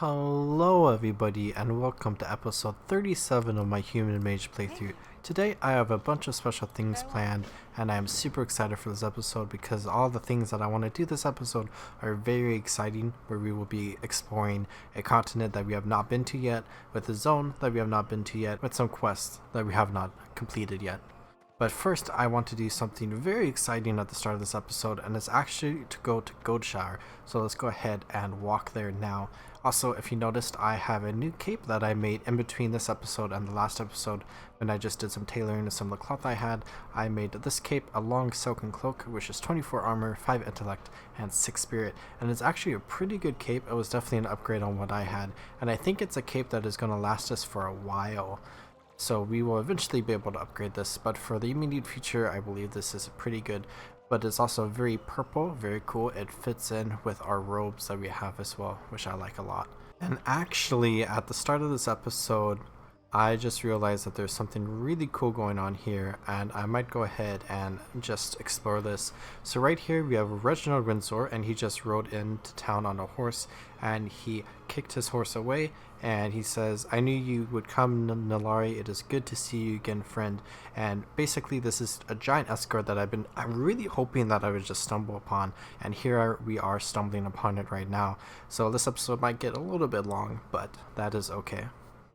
Hello everybody and welcome to episode 37 of my Human Mage playthrough. Today I have a bunch of special things planned and I am super excited for this episode because all the things that I want to do this episode are very exciting, where we will be exploring a continent that we have not been to yet, with a zone that we have not been to yet, with some quests that we have not completed yet. But first, I want to do something very exciting at the start of this episode, and it's actually to go to Goldshire. So let's go ahead and walk there now. Also, if you noticed, I have a new cape that I made in between this episode and the last episode. When I just did some tailoring to some of the cloth I had, I made this cape a long silken cloak, which is 24 armor, 5 intellect, and 6 spirit. And it's actually a pretty good cape. It was definitely an upgrade on what I had. And I think it's a cape that is going to last us for a while. So we will eventually be able to upgrade this, but for the immediate future, I believe this is pretty good. But it's also very purple, very cool. It fits in with our robes that we have as well, which I like a lot. And actually, at the start of this episode, I just realized that there's something really cool going on here, and I might go ahead and just explore this. So right here we have Reginald Windsor, and he just rode into town on a horse, and he kicked his horse away, and he says, "I knew you would come, Nalari. It is good to see you again, friend." And basically this is a giant escort that I'm really hoping that I would just stumble upon, and here we are stumbling upon it right now. So this episode might get a little bit long, but that is okay.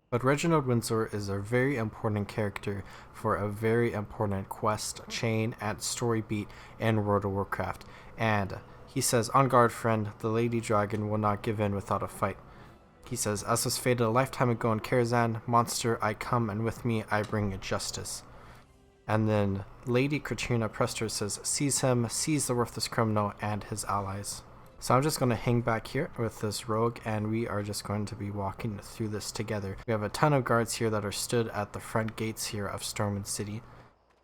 But Reginald Windsor is a very important character for a very important quest, chain, and story beat in World of Warcraft. And he says, "On guard, friend, the Lady Dragon will not give in without a fight." He says, "As was fated a lifetime ago in Karazhan, monster, I come, and with me I bring justice." And then Lady Katrina Prester says, "Seize him, seize the worthless criminal and his allies." So I'm just going to hang back here with this rogue, and we are just going to be walking through this together. We have a ton of guards here that are stood at the front gates here of Stormwind City.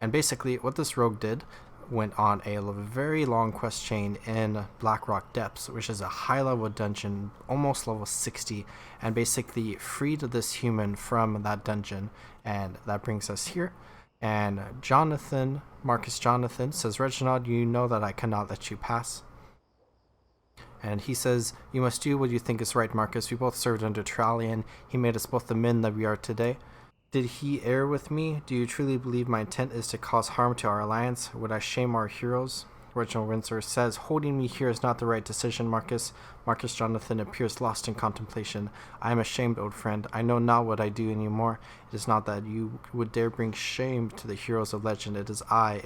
And basically what this rogue did, went on a very long quest chain in Blackrock Depths, which is a high level dungeon, almost level 60, and basically freed this human from that dungeon. And that brings us here. And Marcus Jonathan says, "Reginald, you know that I cannot let you pass." And he says, "You must do what you think is right, Marcus. We both served under Trallian. He made us both the men that we are today. Did he err with me? Do you truly believe my intent is to cause harm to our alliance? Would I shame our heroes?" Reginald Windsor says, "Holding me here is not the right decision, Marcus." Marcus Jonathan appears lost in contemplation. "I am ashamed, old friend. I know not what I do anymore. It is not that you would dare bring shame to the heroes of legend. It is I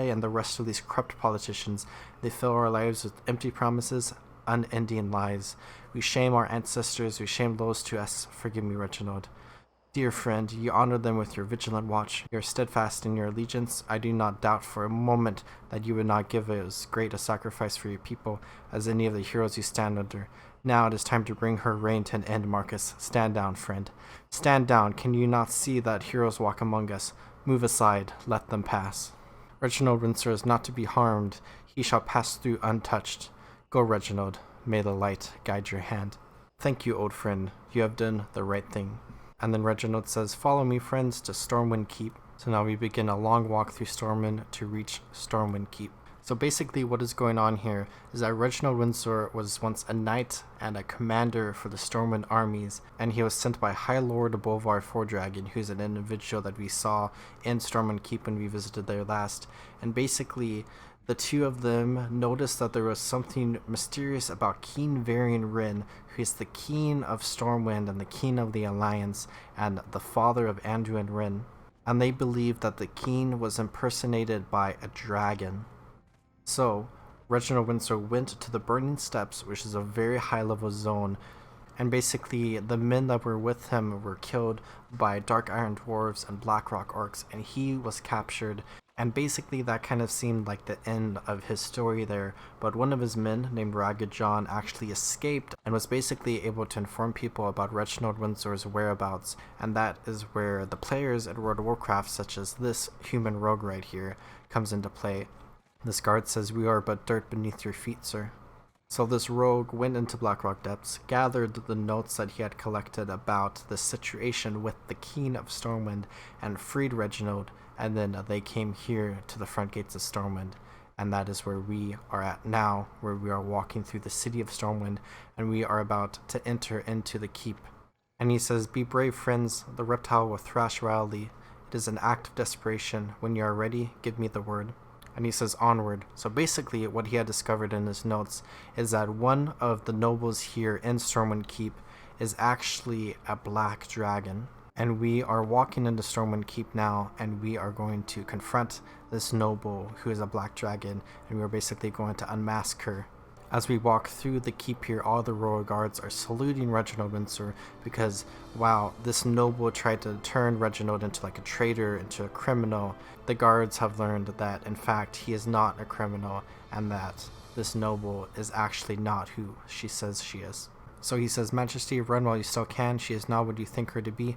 and the rest of these corrupt politicians. They fill our lives with empty promises, unending lies. We shame our ancestors, we shame those to us. Forgive me, Reginald. Dear friend, you honor them with your vigilant watch. You are steadfast in your allegiance. I do not doubt for a moment that you would not give as great a sacrifice for your people as any of the heroes you stand under. Now it is time to bring her reign to an end, Marcus. Stand down, friend. Stand down. Can you not see that heroes walk among us? Move aside. Let them pass. Reginald Windsor is not to be harmed. He shall pass through untouched. Go, Reginald. May the light guide your hand." "Thank you, old friend. You have done the right thing." And then Reginald says, "Follow me, friends, to Stormwind Keep." So now we begin a long walk through Stormwind to reach Stormwind Keep. So basically what is going on here is that Reginald Windsor was once a knight and a commander for the Stormwind armies, and he was sent by High Lord Bolvar Fordragon, who's an individual that we saw in Stormwind Keep when we visited there last. And basically the two of them noticed that there was something mysterious about King Varian Wrynn, who is the King of Stormwind and the King of the Alliance, and the father of Andrew and Wrynn. And they believed that the king was impersonated by a dragon. So Reginald Windsor went to the Burning Steps, which is a very high level zone, and basically the men that were with him were killed by Dark Iron Dwarves and Blackrock Orcs, and he was captured. And basically that kind of seemed like the end of his story there, but one of his men, named Ragged John, actually escaped and was basically able to inform people about Reginald Windsor's whereabouts, and that is where the players at World of Warcraft, such as this human rogue right here, comes into play. This guard says, "We are but dirt beneath your feet, sir." So this rogue went into Blackrock Depths, gathered the notes that he had collected about the situation with the King of Stormwind, and freed Reginald, and then they came here to the front gates of Stormwind. and that is where we are at now, where we are walking through the city of Stormwind, and we are about to enter into the keep. And he says, "Be brave, friends, the reptile will thrash wildly. It is an act of desperation. When you are ready, give me the word." And he says, "Onward." So basically what he had discovered in his notes is that one of the nobles here in Stormwind Keep is actually a black dragon. And we are walking into Stormwind Keep now, and we are going to confront this noble who is a black dragon, and we're basically going to unmask her. As we walk through the keep here, all the royal guards are saluting Reginald Windsor because, wow, this noble tried to turn Reginald into like a traitor, into a criminal. The guards have learned that, in fact, he is not a criminal, and that this noble is actually not who she says she is. So he says, "Majesty, run while you still can. She is not what you think her to be."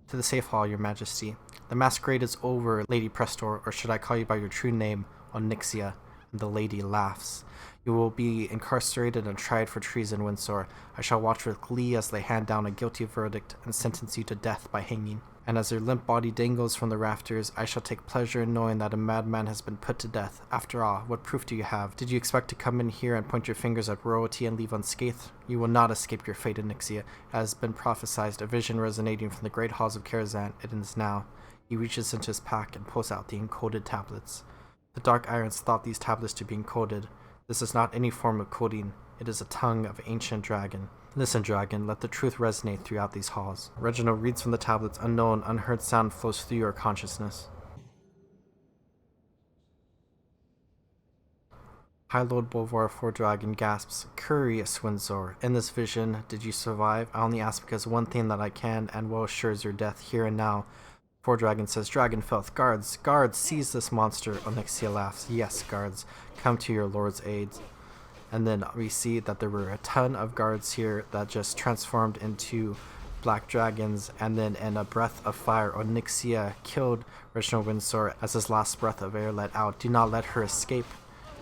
"To the safe hall, your majesty." "The masquerade is over, Lady Prestor, or should I call you by your true name, Onyxia?" And the lady laughs. "You will be incarcerated and tried for treason, Windsor. I shall watch with glee as they hand down a guilty verdict and sentence you to death by hanging. And as your limp body dangles from the rafters, I shall take pleasure in knowing that a madman has been put to death. After all, what proof do you have? Did you expect to come in here and point your fingers at royalty and leave unscathed? You will not escape your fate, Onyxia. As has been prophesied, a vision resonating from the great halls of Karazhan, it is now." He reaches into his pack and pulls out the encoded tablets. "The Dark Irons thought these tablets to be encoded. This is not any form of coding. It is a tongue of ancient dragon. Listen, dragon, let the truth resonate throughout these halls." Reginald reads from the tablets. Unknown, unheard sound flows through your consciousness. High Lord Bolvar Fordragon gasps, "Curious, Windsor. In this vision, did you survive? I only ask because one thing that I can and will assures your death here and now." Fordragon says, "Dragonfelth, guards, guards, seize this monster." Onyxia laughs, "Yes, guards, come to your lord's aid." And then we see that there were a ton of guards here that just transformed into black dragons, and then in a breath of fire, Onyxia killed Reginald Windsor as his last breath of air let out. "Do not let her escape."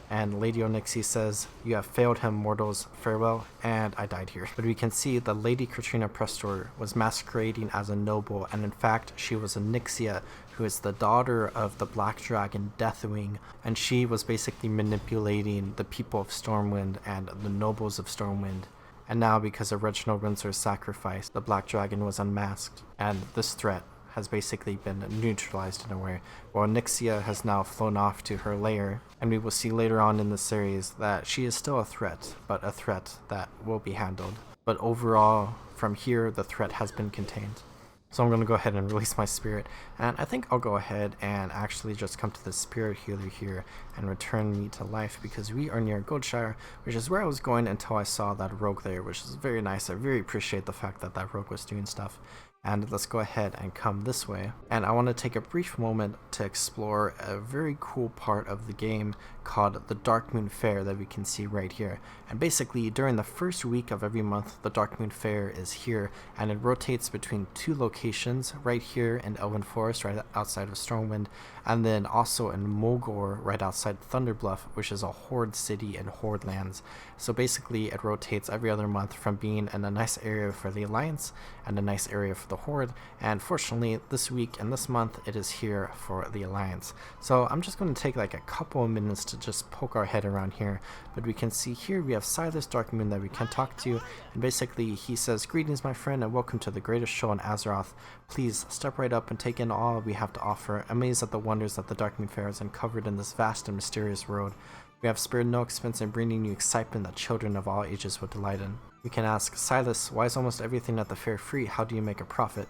And Lady Onyxia says, "You have failed him, mortals. Farewell." And I died here. But we can see that Lady Katrina Prestor was masquerading as a noble, and in fact, she was Onyxia, who is the daughter of the Black Dragon Deathwing, and she was basically manipulating the people of Stormwind and the nobles of Stormwind. And now, because of Reginald Windsor's sacrifice, the Black Dragon was unmasked, and this threat has basically been neutralized in a way, while Onyxia has now flown off to her lair, and we will see later on in the series that she is still a threat, but a threat that will be handled. But overall, from here, the threat has been contained. So I'm going to go ahead and release my spirit, and I think I'll go ahead and actually just come to the spirit healer here and return me to life, because we are near Goldshire, which is where I was going until I saw that rogue there, which is very nice. I very appreciate the fact that that rogue was doing stuff. And let's go ahead and come this way. And I want to take a brief moment to explore a very cool part of the game called the Darkmoon Faire that we can see right here. And basically, during the first week of every month, the Darkmoon Faire is here, and it rotates between two locations, right here in Elven Forest, right outside of Stormwind, and then also in Mulgore, right outside Thunderbluff, which is a Horde city in Horde lands. So basically, it rotates every other month from being in a nice area for the Alliance and a nice area for the Horde, and fortunately this week and this month it is here for the Alliance. So I'm just going to take like a couple of minutes to just poke our head around here, but we can see here we have Silas Darkmoon that we can talk to, and basically he says, "Greetings, my friend, and welcome to the greatest show in Azeroth. Please step right up and take in all we have to offer, amazed at the wonders that the Darkmoon Faire has uncovered in this vast and mysterious world. We have spared no expense in bringing you excitement that children of all ages would delight in." We can ask, "Silas, why is almost everything at the fair free? How do you make a profit?"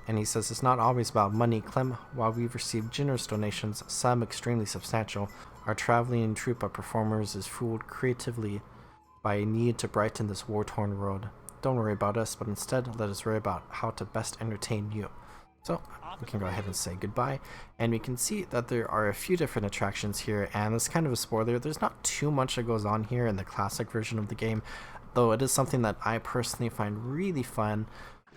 And he says, "It's not always about money, Clem. While we've received generous donations, some extremely substantial, our traveling troupe of performers is fueled creatively by a need to brighten this war-torn world. Don't worry about us, but instead let us worry about how to best entertain you." So we can go ahead and say goodbye, and we can see that there are a few different attractions here, and it's kind of a spoiler. There's not too much that goes on here in the classic version of the game, though it is something that I personally find really fun.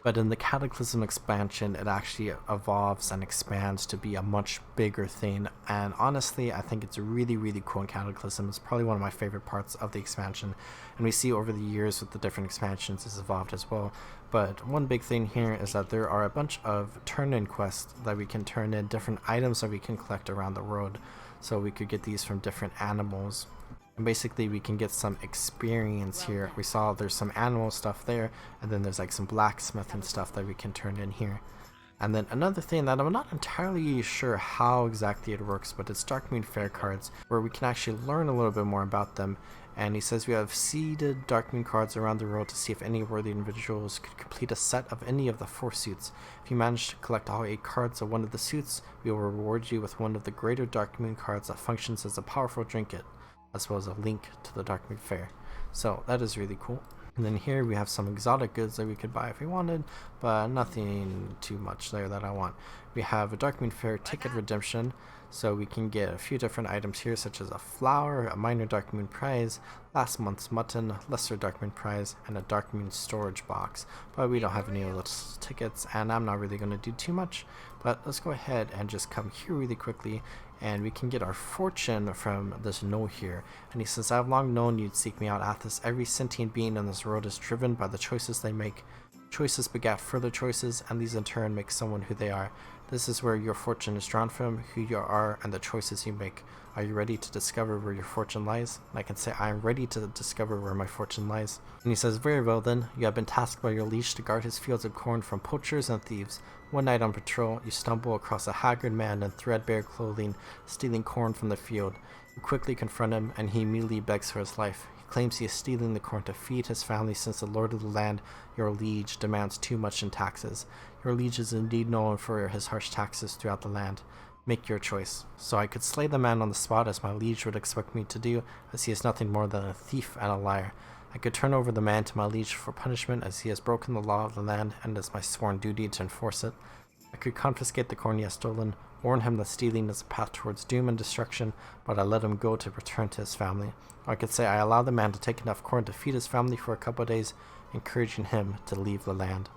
But in the Cataclysm expansion, it actually evolves and expands to be a much bigger thing. And honestly, I think it's really, really cool in Cataclysm. It's probably one of my favorite parts of the expansion. And we see over the years with the different expansions it's evolved as well. But one big thing here is that there are a bunch of turn-in quests that we can turn in, different items that we can collect around the world. so we could get these from different animals. And basically we can get some experience here. We saw there's some animal stuff there, and then there's like some blacksmith and stuff that we can turn in here. And then another thing that I'm not entirely sure how exactly it works, but it's Darkmoon Faire cards, where we can actually learn a little bit more about them. And he says we have seeded Darkmoon cards around the world to see if any worthy individuals could complete a set of any of the 4 suits. If you manage to collect all 8 cards of one of the suits, we will reward you with one of the greater Darkmoon cards that functions as a powerful trinket, as well as a link to the Darkmoon Faire. So that is really cool. And then here we have some exotic goods that we could buy if we wanted, but nothing too much there that I want. We have a Darkmoon Faire ticket redemption, so we can get a few different items here, such as a flower, a minor Darkmoon prize, last month's mutton, lesser Darkmoon prize, and a Darkmoon storage box. But we don't have any of those tickets, and I'm not really going to do too much. But let's go ahead and just come here really quickly, and we can get our fortune from this note here. And he says, I've long known you'd seek me out, Athos. Every sentient being in this world is driven by the choices they make. Choices begat further choices, and these in turn make someone who they are. This is where your fortune is drawn from, who you are, and the choices you make. Are you ready to discover where your fortune lies? And I can say, I am ready to discover where my fortune lies. And he says, very well then, you have been tasked by your liege to guard his fields of corn from poachers and thieves. One night on patrol, you stumble across a haggard man in threadbare clothing, stealing corn from the field. You quickly confront him, and he immediately begs for his life. He claims he is stealing the corn to feed his family, since the lord of the land, your liege, demands too much in taxes. Your liege is indeed known for his harsh taxes throughout the land. Make your choice. So I could slay the man on the spot, as my liege would expect me to do, as he is nothing more than a thief and a liar. I could turn over the man to my liege for punishment, as he has broken the law of the land, and it is my sworn duty to enforce it. I could confiscate the corn he has stolen, warn him that stealing is a path towards doom and destruction, but I let him go to return to his family. Or I could say I allow the man to take enough corn to feed his family for a couple of days, encouraging him to leave the land.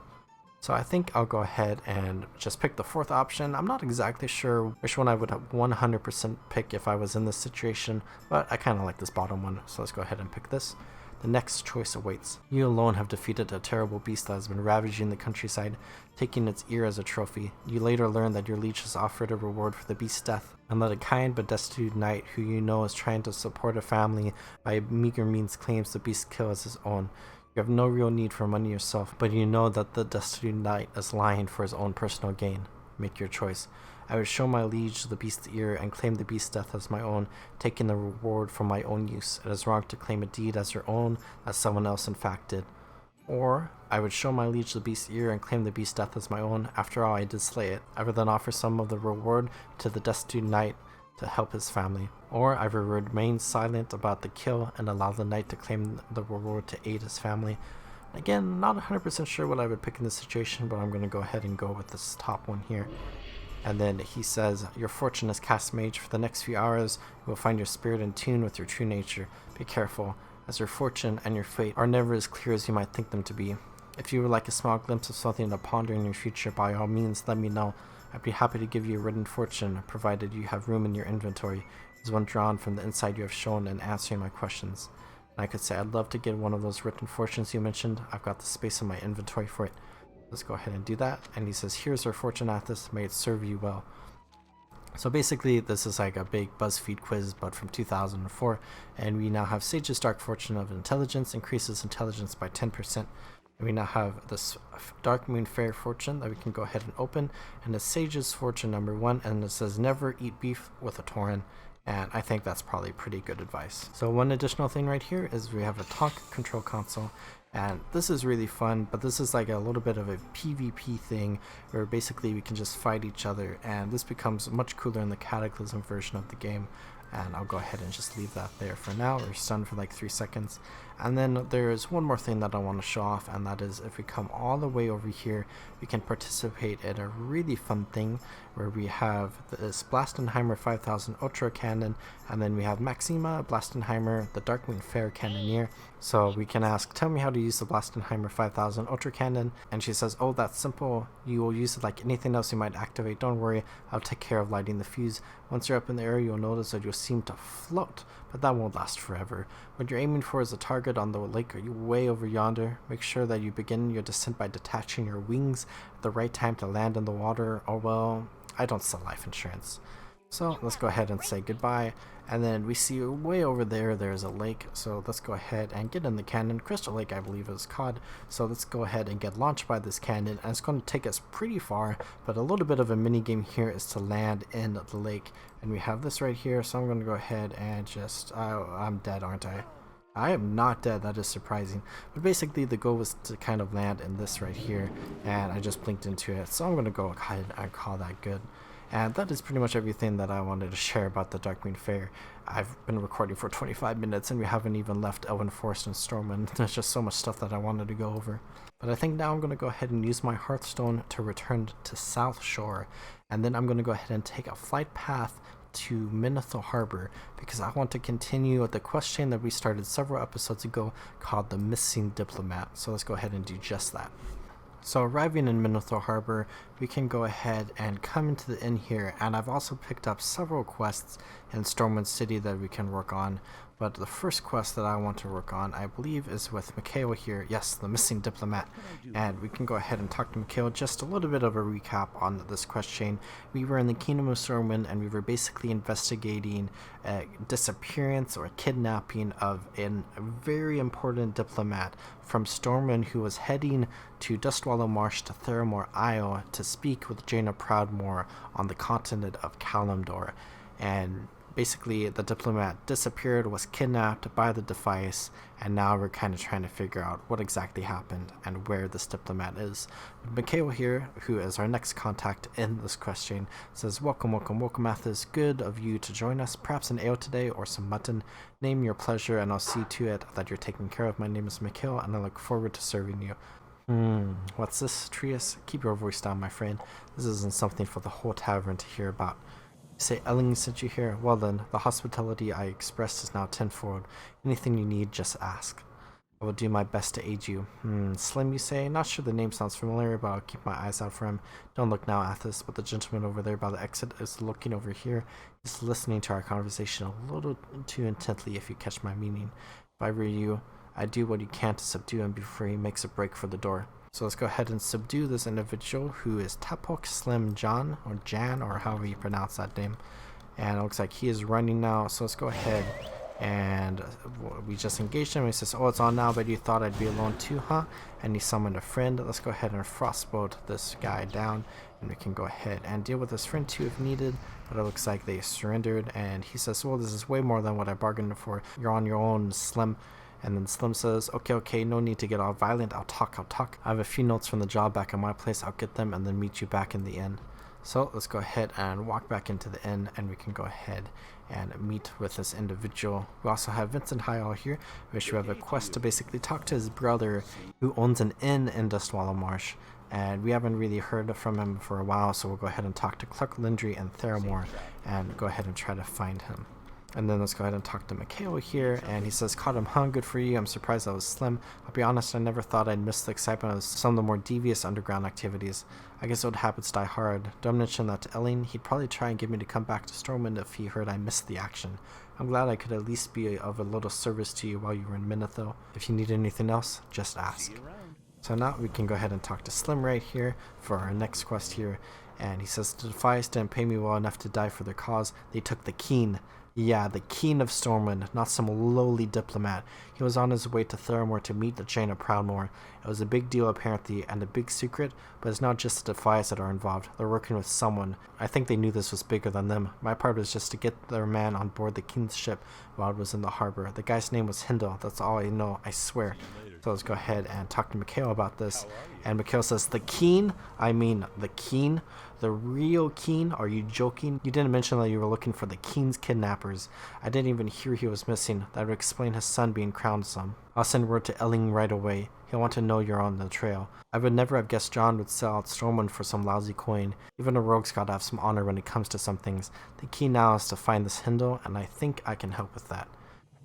So I think I'll go ahead and just pick the 4th option. I'm not exactly sure which one I would 100% pick if I was in this situation, but I kind of like this bottom one, so let's go ahead and pick this. The next choice awaits. You alone have defeated a terrible beast that has been ravaging the countryside, taking its ear as a trophy. You later learn that your liege has offered a reward for the beast's death, and that a kind but destitute knight who you know is trying to support a family by meager means claims the beast's kill as his own. You have no real need for money yourself, but you know that the destitute knight is lying for his own personal gain. Make your choice. I would show my liege the beast's ear and claim the beast's death as my own, taking the reward for my own use. It is wrong to claim a deed as your own, as someone else in fact did. Or, I would show my liege the beast's ear and claim the beast's death as my own. After all, I did slay it. I would then offer some of the reward to the destitute knight to help his family. Or, I would remain silent about the kill and allow the knight to claim the reward to aid his family. Again, not 100% sure what I would pick in this situation, but I'm going to go ahead and go with this top one here. And then he says, your fortune is cast, Mage. For the next few hours, you will find your spirit in tune with your true nature. Be careful, as your fortune and your fate are never as clear as you might think them to be. If you would like a small glimpse of something to ponder in your future, by all means, let me know. I'd be happy to give you a written fortune, provided you have room in your inventory. There's one drawn from the insight you have shown in answering my questions. And I could say, I'd love to get one of those written fortunes you mentioned. I've got the space in my inventory for it. Let's go ahead and do that. And he says, here's our fortune, Athos. May it serve you well. So basically, this is like a big BuzzFeed quiz, but from 2004. And we now have Sage's Dark Fortune of Intelligence, increases intelligence by 10%. And we now have this Darkmoon Faire fortune that we can go ahead and open. And it's Sage's Fortune number 1. And it says, never eat beef with a Tauren. And I think that's probably pretty good advice. So one additional thing right here is we have a talk control console. And this is really fun, but this is like a little bit of a PvP thing where basically we can just fight each other, and this becomes much cooler in the Cataclysm version of the game. And I'll go ahead and just leave that there for now. We're stunned for like 3 seconds. And then there's one more thing that I want to show off, and that is if we come all the way over here, we can participate in a really fun thing where we have this Blastenheimer 5000 Ultra Cannon, and then we have Maxima, Blastenheimer, the Darkmoon Faire Cannoneer. So we can ask, tell me how to use the Blastenheimer 5000 Ultra Cannon, and she says, oh, that's simple. You will use it like anything else you might activate. Don't worry, I'll take care of lighting the fuse. Once you're up in the air, you'll notice that you'll seem to float, but that won't last forever. What you're aiming for is a target on the lake way over yonder. Make sure that you begin your descent by detaching your wings at the right time to land in the water, or well, I don't sell life insurance. So let's go ahead and say goodbye. And then we see way over there, there's a lake. So let's go ahead and get in the cannon. Crystal Lake, I believe, is called. So let's go ahead and get launched by this cannon. And it's going to take us pretty far. But a little bit of a mini game here is to land in the lake. And we have this right here. So I'm going to go ahead and just... I'm dead, aren't I? I am not dead. That is surprising. But basically the goal was to kind of land in this right here. And I just blinked into it. So I'm going to go ahead and call that good. And that is pretty much everything that I wanted to share about the Darkmoon Faire. I've been recording for 25 minutes and we haven't even left Elven Forest and Stormwind. There's just so much stuff that I wanted to go over. But I think now I'm going to go ahead and use my Hearthstone to return to South Shore. And then I'm going to go ahead and take a flight path to Minotho Harbor because I want to continue with the quest chain that we started several episodes ago called the Missing Diplomat. So let's go ahead and do just that. So arriving in Minotho Harbor, we can go ahead and come into the inn here, and I've also picked up several quests in Stormwind City that we can work on. But the first quest that I want to work on, I believe, is with Mikhail here. Yes, the Missing Diplomat. And we can go ahead and talk to Mikhail. Just a little bit of a recap on this quest chain. We were in the Kingdom of Stormwind, and we were basically investigating a disappearance or kidnapping of a very important diplomat from Stormwind who was heading to Dustwallow Marsh to Theramore Isle to speak with Jaina Proudmoore on the continent of Kalimdor. And basically the diplomat disappeared, was kidnapped by the device, and now we're kind of trying to figure out what exactly happened and where this diplomat is. Mikhail here, who is our next contact in this quest chain, says, welcome Athas, good of you to join us, perhaps an ale today or some mutton. Name your pleasure and I'll see to it that you're taken care of. My name is Mikhail and I look forward to serving you. What's this, Trius? Keep your voice down, my friend. This isn't something for the whole tavern to hear about. You say Elling sent you here? Well then, the hospitality I expressed is now tenfold. Anything you need, just ask. I will do my best to aid you. Slim, you say? Not sure the name sounds familiar, but I'll keep my eyes out for him. Don't look now, Athos, but the gentleman over there by the exit is looking over here. He's listening to our conversation a little too intently, if you catch my meaning. If I were you, I'd do what you can to subdue him before he makes a break for the door. So let's go ahead and subdue this individual who is Tapok Slim John, or Jan, or however you pronounce that name. And it looks like he is running now, so let's go ahead and we just engaged him. He says, oh, it's on now, but you thought I'd be alone too, huh? And he summoned a friend. Let's go ahead and frostbolt this guy down, and we can go ahead and deal with his friend too if needed. But it looks like they surrendered, and he says, well, this is way more than what I bargained for. You're on your own, Slim. And then Slim says, okay, no need to get all violent. I'll talk. I have a few notes from the job back at my place. I'll get them and then meet you back in the inn. So let's go ahead and walk back into the inn, and we can go ahead and meet with this individual. We also have Vincent Hyall here, which we have a quest to basically talk to his brother who owns an inn in Dustwallow Marsh. And we haven't really heard from him for a while, so we'll go ahead and talk to Clark Lindry and Theramore and go ahead and try to find him. And then let's go ahead and talk to Mikhail here, and he says, caught him, huh? Good for you. I'm surprised I was Slim. I'll be honest, I never thought I'd miss the excitement of some of the more devious underground activities. I guess old habits die hard. Don't mention that to Elling. He'd probably try and get me to come back to Stormwind if he heard I missed the action. I'm glad I could at least be of a little service to you while you were in Minotho. If you need anything else, just ask. So now we can go ahead and talk to Slim right here for our next quest here. And he says, the Defiance didn't pay me well enough to die for their cause. They took the King. Yeah, the King of Stormwind, not some lowly diplomat. He was on his way to Theramore to meet the Jaina Proudmoore. It was a big deal apparently, and a big secret, but it's not just the Defiance that are involved. They're working with someone. I think they knew this was bigger than them. My part was just to get their man on board the King's ship while it was in the harbor. The guy's name was Hindle. That's all I know, I swear. So let's go ahead and talk to Mikhail about this. And Mikhail says, the King? I mean, the King? The real King? Are you joking? You didn't mention that you were looking for the King's kidnappers. I didn't even hear he was missing. That would explain his son being crowned some. I'll send word to Elling right away. He'll want to know you're on the trail. I would never have guessed John would sell out Stormwind for some lousy coin. Even a rogue's gotta have some honor when it comes to some things. The key now is to find this Hindle, and I think I can help with that.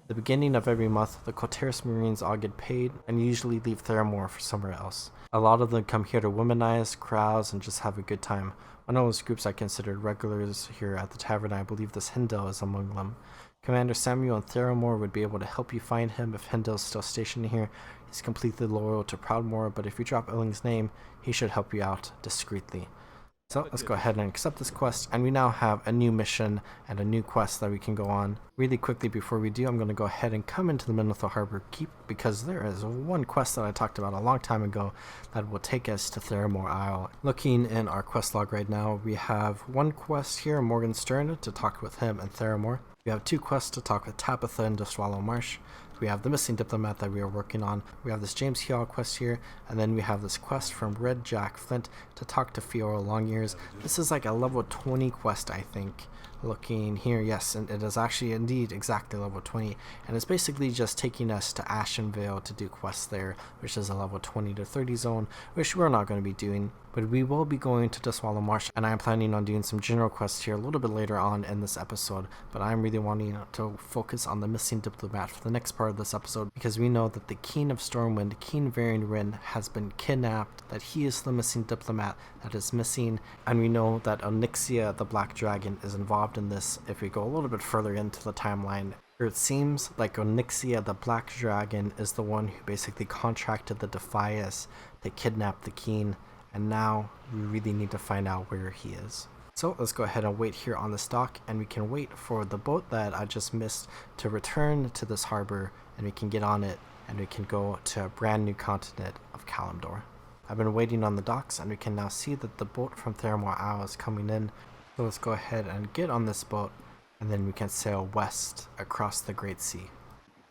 The beginning of every month, the Coteris Marines all get paid and usually leave Theramore for somewhere else. A lot of them come here to womanize, carouse, and just have a good time. One of those groups I considered regulars here at the tavern, I believe this Hindle is among them. Commander Samuel and Theramore would be able to help you find him if Hindle is still stationed here. He's completely loyal to Proudmoore, but if you drop Elling's name, he should help you out discreetly. So let's go ahead and accept this quest, and we now have a new mission and a new quest that we can go on. Really quickly before we do, I'm going to go ahead and come into the Minotaur Harbor Keep, because there is one quest that I talked about a long time ago that will take us to Theramore Isle. Looking in our quest log right now, we have one quest here, Morgenstern, to talk with him and Theramore. We have two quests to talk with Tabitha and Dustwallow Marsh. We have the Missing Diplomat that we are working on. We have this James Heal quest here, and then we have this quest from Red Jack Flint to talk to Fiora Longears. This is like a level 20 quest, I think. Looking here, yes, and it is actually indeed exactly level 20, and it's basically just taking us to Ashenvale to do quests there, which is a level 20 to 30 zone, which we're not going to be doing. But we will be going to Dustwallow Marsh, and I am planning on doing some general quests here a little bit later on in this episode, but I'm really wanting to focus on the Missing Diplomat for the next part of this episode, because we know that the King of Stormwind, King Varian, has been kidnapped, that he is the Missing Diplomat that is missing, and we know that Onyxia the Black Dragon is involved in this if we go a little bit further into the timeline. It seems like Onyxia the Black Dragon is the one who basically contracted the Defias to kidnap the king, and now we really need to find out where he is. So let's go ahead and wait here on this dock, and we can wait for the boat that I just missed to return to this harbor, and we can get on it and we can go to a brand new continent of Kalimdor. I've been waiting on the docks, and we can now see that the boat from Theramore Isle is coming in. So let's go ahead and get on this boat, and then we can sail west across the Great Sea.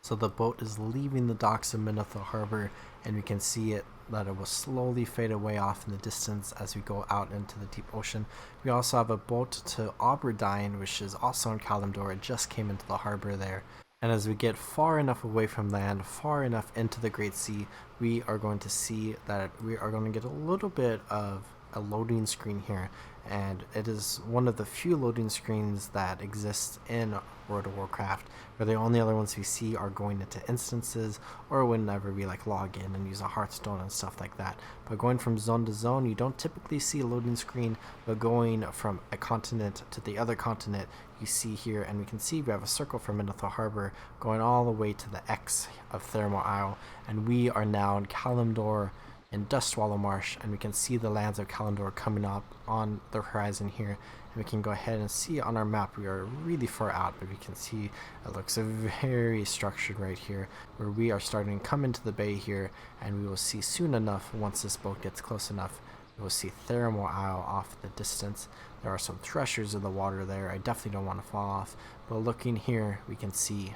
So the boat is leaving the docks of Minotaur Harbor, and we can see that it will slowly fade away off in the distance as we go out into the deep ocean. We also have a boat to Aberdeen, which is also in Kalimdor. It just came into the harbor there. And as we get far enough away from land, far enough into the Great Sea, we are going to see that we are going to get a little bit of a loading screen here, and it is one of the few loading screens that exists in World of Warcraft, where the only other ones we see are going into instances or whenever we like log in and use a Hearthstone and stuff like that. But going from zone to zone, you don't typically see a loading screen, but going from a continent to the other continent, you see here, and we can see we have a circle from Minotaur Harbor going all the way to the X of Theramore Isle, and we are now in Kalimdor in Dustwallow Marsh, and we can see the lands of Kalimdor coming up on the horizon here, and we can go ahead and see on our map we are really far out, but we can see it looks very structured right here, where we are starting to come into the bay here, and we will see soon enough, once this boat gets close enough, we will see Theramore Isle off in the distance. There are some threshers in the water there. I definitely don't want to fall off, but looking here we can see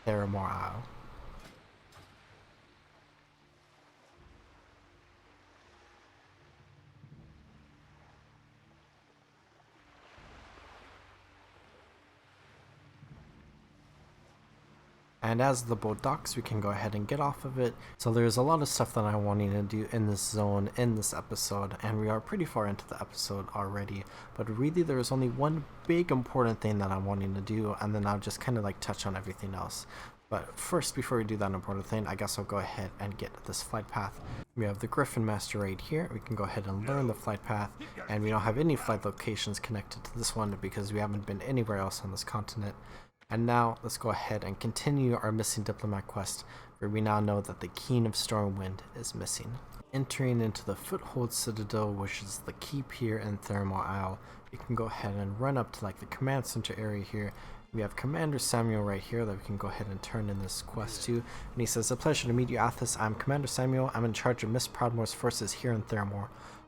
Theramore Isle. And as the boat docks, we can go ahead and get off of it. So there's a lot of stuff that I'm wanting to do in this zone, in this episode, and we are pretty far into the episode already. But really there's only one big important thing that I'm wanting to do, and then I'll just kind of like touch on everything else. But first, before we do that important thing, I guess I'll go ahead and get this flight path. We have the Griffin Master right here. We can go ahead and learn the flight path, and we don't have any flight locations connected to this one because we haven't been anywhere else on this continent. And now let's go ahead and continue our Missing Diplomat quest, where we now know that the King of Stormwind is missing. Entering into the Foothold Citadel, which is the keep here in Theramore Isle, we can go ahead and run up to like the command center area here. We have Commander Samuel right here that we can go ahead and turn in this quest to, and he says, "A pleasure to meet you, Athos. I'm Commander Samuel. I'm in charge of Miss Proudmoore's forces here in Theramore.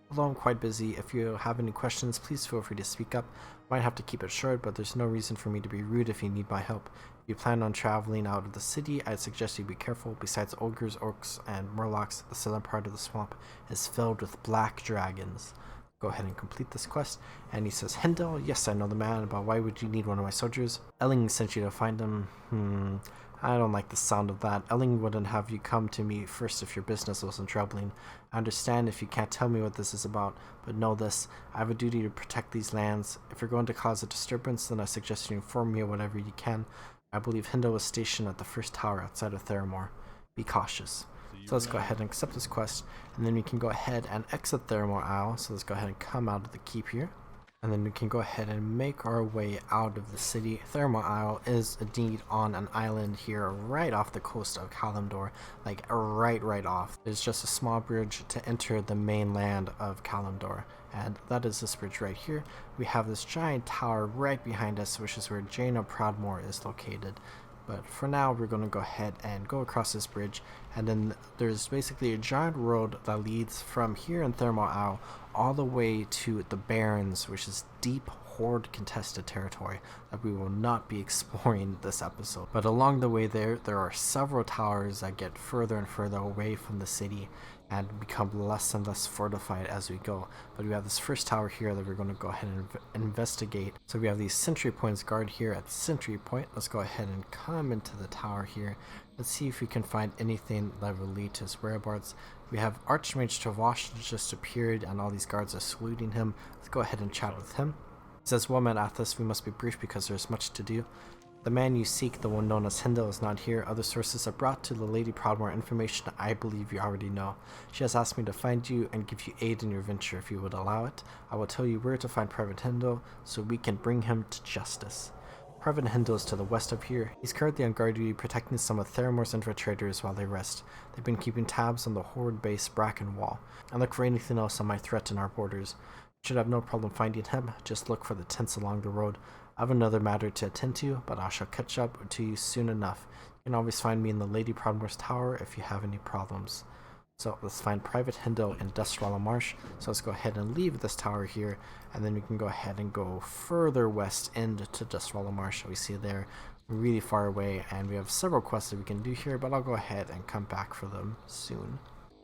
Although I'm quite busy, if you have any questions, please feel free to speak up. Might have to keep it short, but there's no reason for me to be rude if you need my help. If you plan on traveling out of the city, I'd suggest you be careful. Besides ogres, orcs, and murlocs, the southern part of the swamp is filled with black dragons." Go ahead and complete this quest. And he says, "Hindel, yes, I know the man, but why would you need one of my soldiers? Elling sent you to find him. I don't like the sound of that. Elling wouldn't have you come to me first if your business wasn't troubling. I understand if you can't tell me what this is about, but know this, I have a duty to protect these lands. If you're going to cause a disturbance, then I suggest you inform me of whatever you can. I believe Hindel was stationed at the first tower outside of Theramore. Be cautious." So let's go ahead and accept this quest, and then we can go ahead and exit Theramore Isle. So let's go ahead and come out of the keep here. And then we can go ahead and make our way out of the city. Theramore Isle is indeed on an island here right off the coast of Kalimdor, like right off. There's just a small bridge to enter the mainland of Kalimdor, and that is this bridge right here. We have this giant tower right behind us, which is where Jaina Proudmoore is located. But for now, we're going to go ahead and go across this bridge, and then there's basically a giant road that leads from here in Theramore Isle all the way to the Barrens, which is deep horde contested territory that we will not be exploring this episode. But along the way there are several towers that get further and further away from the city and become less and less fortified as we go. But we have this first tower here that we're going to go ahead and investigate. So we have these sentry points guard here at Sentry Point. Let's go ahead and come into the tower here. Let's see if we can find anything that will lead to his whereabouts. We have Archmage Travosh just appeared and all these guards are saluting him. Let's go ahead and chat with him. He says, "Well met, Athos, we must be brief because there's much to do. The man you seek, the one known as Hindle, is not here. Other sources have brought to the Lady Proudmoore information I believe you already know. She has asked me to find you and give you aid in your venture if you would allow it. I will tell you where to find Private Hindle so we can bring him to justice. Private Hindle is to the west of here. He's currently on guard duty protecting some of Theramore's infiltrators while they rest. They've been keeping tabs on the horde base Bracken Wall and look for anything else that might threaten our borders. You should have no problem finding him. Just look for the tents along the road. I have another matter to attend to, but I shall catch up to you soon enough. You can always find me in the Lady Proudmoore's tower if you have any problems." So let's find Private Hindle in Dustwallow Marsh. So let's go ahead and leave this tower here, and then we can go ahead and go further west into Dustwallow Marsh. We see there really far away, and we have several quests that we can do here, but I'll go ahead and come back for them soon.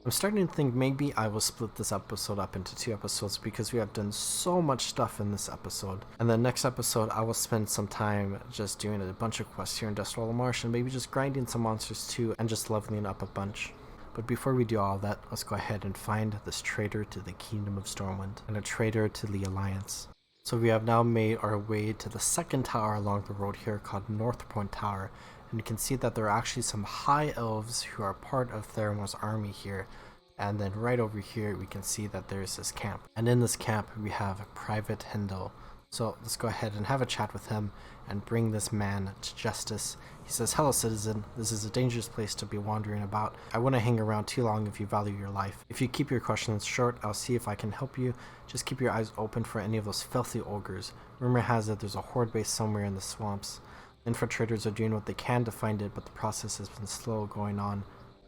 I'm starting to think maybe I will split this episode up into 2 episodes because we have done so much stuff in this episode. And the next episode I will spend some time just doing a bunch of quests here in Dustwallow Marsh and maybe just grinding some monsters too and just leveling up a bunch. But before we do all that, let's go ahead and find this traitor to the Kingdom of Stormwind and a traitor to the Alliance. So we have now made our way to the second tower along the road here called North Point Tower. And you can see that there are actually some high elves who are part of Theramore's army here. And then right over here we can see that there's this camp. And in this camp we have Private Hindle. So let's go ahead and have a chat with him and bring this man to justice. He says, "Hello citizen, this is a dangerous place to be wandering about. I wouldn't hang around too long if you value your life. If you keep your questions short, I'll see if I can help you. Just keep your eyes open for any of those filthy ogres. Rumor has it there's a horde base somewhere in the swamps. Infiltrators are doing what they can to find it, but the process has been slow going on,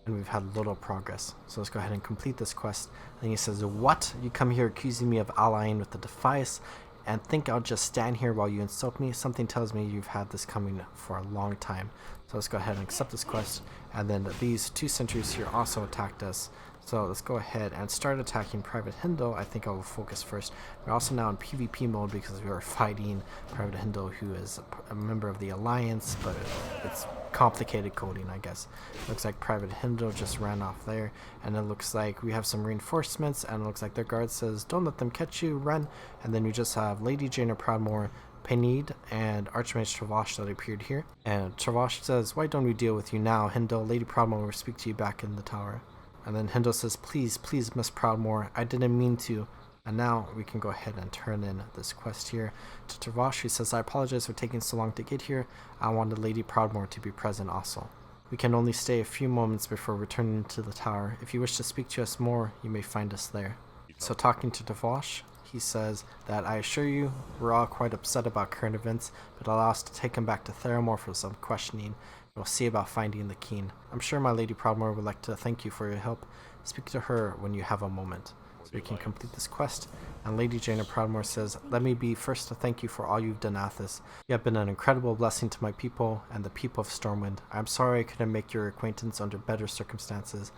and we've had little progress. So let's go ahead and complete this quest." And he says, "What? You come here accusing me of allying with the Defias and think I'll just stand here while you insult me? Something tells me you've had this coming for a long time." So let's go ahead and accept this quest. And then these 2 sentries here also attacked us. So let's go ahead and start attacking Private Hindle. I think I will focus first. We're also now in PvP mode because we are fighting Private Hindle, who is a member of the Alliance, but it's complicated coding, I guess. Looks like Private Hindle just ran off there, and it looks like we have some reinforcements, and it looks like their guard says, "Don't let them catch you, run." And then we just have Lady Jaina Proudmoore, Penid, and Archmage Travosh that appeared here. And Travosh says, "Why don't we deal with you now, Hindle? Lady Proudmoore will speak to you back in the tower." And then Hindle says, please, Miss Proudmoore, I didn't mean to." And now we can go ahead and turn in this quest here to Travosh. He says, "I apologize for taking so long to get here. I wanted Lady Proudmoore to be present also. We can only stay a few moments before returning to the tower. If you wish to speak to us more, you may find us there." So talking to Travosh, he says that, "I assure you, we're all quite upset about current events, but allow us to take him back to Theramore for some questioning. We'll see about finding the king. I'm sure my Lady Proudmoore would like to thank you for your help. Speak to her when you have a moment." So we can complete this quest. And Lady Jaina Proudmoore says, "Let me be first to thank you for all you've done, Athos. You have been an incredible blessing to my people and the people of Stormwind. I'm sorry I couldn't make your acquaintance under better circumstances.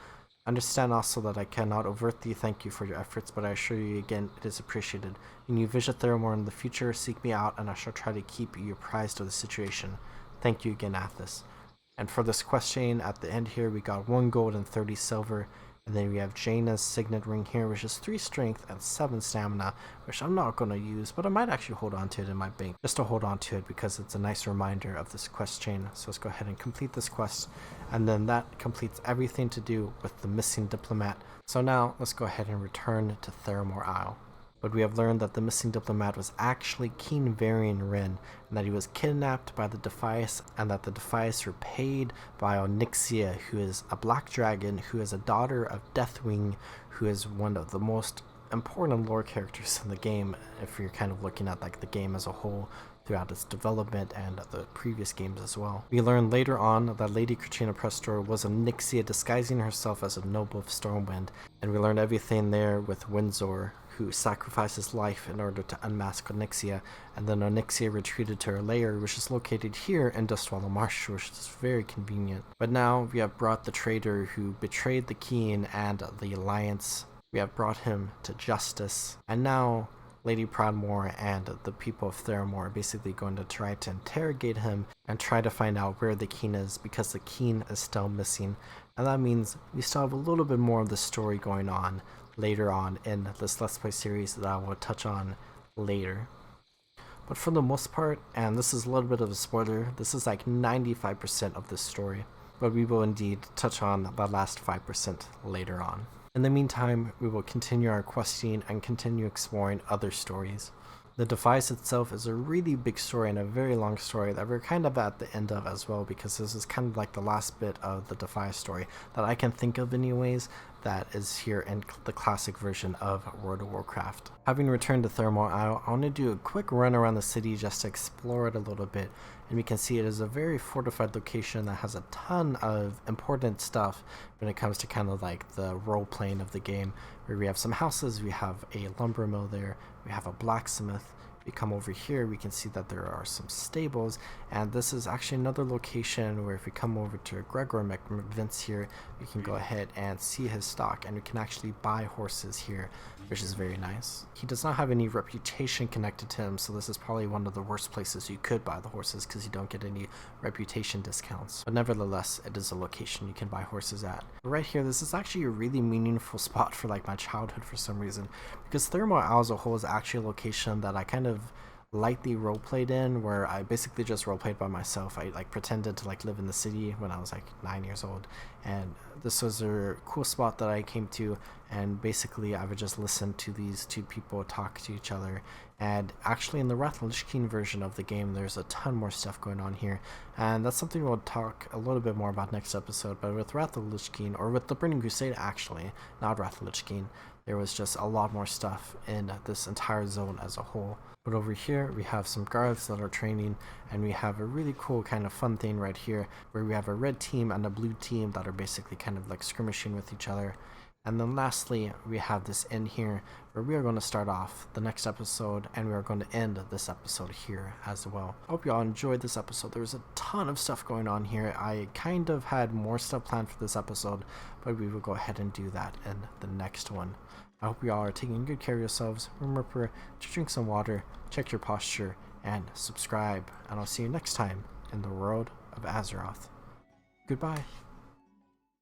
Understand also that I cannot overtly thank you for your efforts, but I assure you again it is appreciated. When you visit Theramore in the future, seek me out and I shall try to keep you apprised of the situation. Thank you again, Athos." And for this question at the end here, we got 1 gold and 30 silver. And then we have Jaina's signet ring here, which is 3 strength and 7 stamina, which I'm not going to use, but I might actually hold on to it in my bank, just to hold on to it because it's a nice reminder of this quest chain. So let's go ahead and complete this quest, and then that completes everything to do with the Missing Diplomat. So now let's go ahead and return to Theramore Isle. But we have learned that the missing diplomat was actually King Varian Rin, and that he was kidnapped by the Defias, and that the Defias were paid by Onyxia, who is a black dragon, who is a daughter of Deathwing, who is one of the most important lore characters in the game, if you're kind of looking at like the game as a whole throughout its development and the previous games as well. We learn later on that Lady Katrina Prestor was Onyxia disguising herself as a noble of Stormwind, and we learned everything there with Windsor, who sacrificed his life in order to unmask Onyxia, and then Onyxia retreated to her lair, which is located here in Dustwallow Marsh, which is very convenient. But now we have brought the traitor who betrayed the king and the alliance. We have brought him to justice, and now Lady Proudmoore and the people of Theramore are basically going to try to interrogate him and try to find out where the king is, because the king is still missing. And that means we still have a little bit more of the story going on later on in this Let's Play series that I will touch on later. But for the most part, and this is a little bit of a spoiler, this is like 95% of this story, but we will indeed touch on the last 5% later on. In the meantime, we will continue our questing and continue exploring other stories. The Defias itself is a really big story and a very long story that we're kind of at the end of as well, because this is kind of like the last bit of the Defias story that I can think of anyways that is here in the classic version of World of Warcraft. Having returned to Theramore Isle, I want to do a quick run around the city just to explore it a little bit, and we can see it is a very fortified location that has a ton of important stuff when it comes to kind of like the role playing of the game, where we have some houses, we have a lumber mill there, we have a blacksmith. We come over here, we can see that there are some stables, and this is actually another location where if we come over to Gregor McVince here, we can go ahead and see his stock, and we can actually buy horses here, which is very nice. He does not have any reputation connected to him, so this is probably one of the worst places you could buy the horses because you don't get any reputation discounts. But nevertheless, it is a location you can buy horses at. But right here, this is actually a really meaningful spot for like my childhood for some reason, because Theramore Isle as a whole is actually a location that I kind of lightly roleplayed in, where I basically just roleplayed by myself. I like pretended to like live in the city when I was like 9 years old, and this was a cool spot that I came to, and basically I would just listen to these two people talk to each other. And actually in the Wrath of Lich King version of the game, there's a ton more stuff going on here, and that's something we'll talk a little bit more about next episode. But with Wrath of Lich King, or with the Burning Crusade actually, not Wrath of Lich King, there was just a lot more stuff in this entire zone as a whole. But over here we have some guards that are training, and we have a really cool kind of fun thing right here where we have a red team and a blue team that are basically kind of like skirmishing with each other. And then lastly, we have this inn here where we are going to start off the next episode, and we are going to end this episode here as well. I hope you all enjoyed this episode. There's a ton of stuff going on here. I kind of had more stuff planned for this episode, but we will go ahead and do that in the next one. I hope you all are taking good care of yourselves. Remember to drink some water, check your posture, and subscribe. And I'll see you next time in the world of Azeroth. Goodbye.